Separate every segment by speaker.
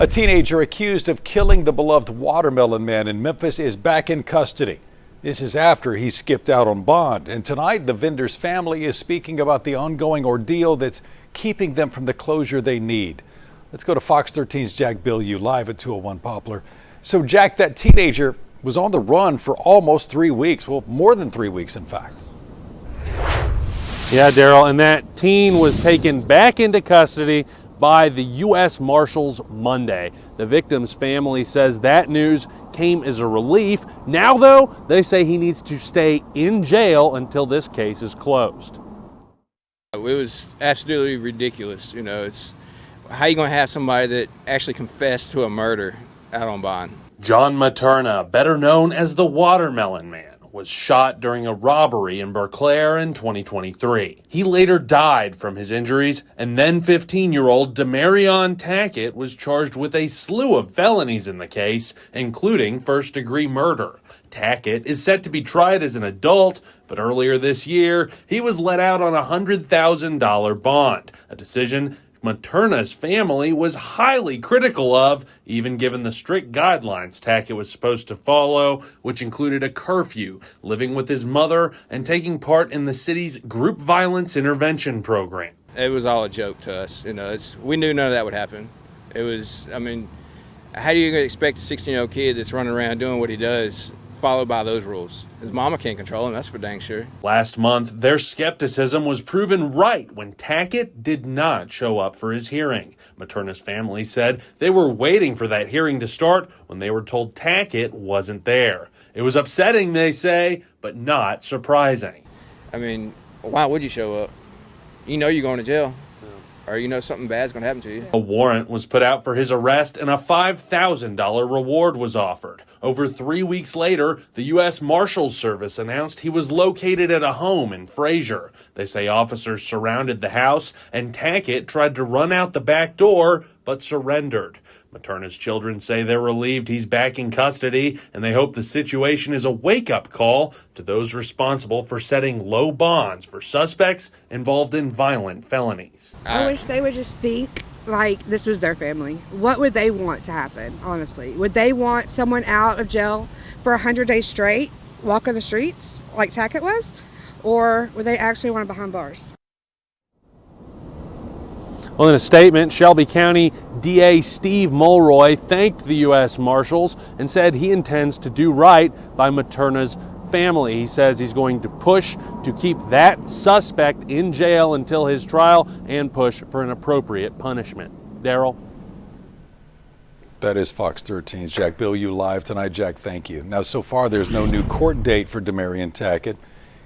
Speaker 1: A teenager accused of killing the beloved watermelon man in Memphis is back in custody. This is after he skipped out on bond. And tonight, the vendor's family is speaking about the ongoing ordeal that's keeping them from the closure they need. Let's go to Fox 13's Jack Bilyeu live at 201 Poplar. So, Jack, that teenager was on the run for almost 3 weeks. Well, more than 3 weeks, in fact.
Speaker 2: Yeah, Daryl, and that teen was taken back into custody by the U.S. Marshals Monday. The victim's family says that news came as a relief. Now, though, they say he needs to stay in jail until this case is closed.
Speaker 3: It was absolutely ridiculous. You know, it's how you going to have somebody that actually confessed to a murder out on bond?
Speaker 4: John Materna, better known as the Watermelon Man, was shot during a robbery in Berkeley in 2023. He later died from his injuries, and then 15-year-old Demarion Tackett was charged with a slew of felonies in the case, including first-degree murder. Tackett is set to be tried as an adult, but earlier this year, he was let out on a $100,000 bond, a decision Materna's family was highly critical of, even given the strict guidelines Tackett was supposed to follow, which included a curfew, living with his mother, and taking part in the city's group violence intervention program.
Speaker 3: It was all a joke to us. You know, we knew none of that would happen. It was, how do you expect a 16-year-old kid that's running around doing what he does follow by those rules? His mama can't control him, that's for dang sure.
Speaker 4: Last month, their skepticism was proven right when Tackett did not show up for his hearing. Materna's family said they were waiting for that hearing to start when they were told Tackett wasn't there. It was upsetting, they say, but not surprising.
Speaker 3: Why would you show up? You know you're going to jail. Or you know something bad's going to happen to you.
Speaker 4: A warrant was put out for his arrest and a $5,000 reward was offered. Over 3 weeks later, the U.S. Marshals Service announced he was located at a home in Frazier. They say officers surrounded the house and Tackett tried to run out the back door but surrendered. Materna's children say they're relieved he's back in custody, and they hope the situation is a wake-up call to those responsible for setting low bonds for suspects involved in violent felonies.
Speaker 5: I wish they would just think like this was their family. What would they want to happen, honestly? Would they want someone out of jail for 100 days straight, walking the streets like Tackett was? Or would they actually want him behind bars?
Speaker 2: Well, in a statement, Shelby County DA Steve Mulroy thanked the U.S. Marshals and said he intends to do right by Materna's family. He says he's going to push to keep that suspect in jail until his trial and push for an appropriate punishment. Daryl?
Speaker 1: That is Fox 13's Jack Bilyeu live tonight. Jack, thank you. Now, so far, there's no new court date for Demarion Tackett.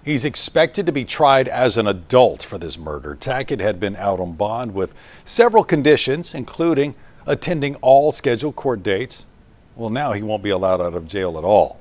Speaker 1: He's expected to be tried as an adult for this murder. Tackett had been out on bond with several conditions, including attending all scheduled court dates. Well, now he won't be allowed out of jail at all.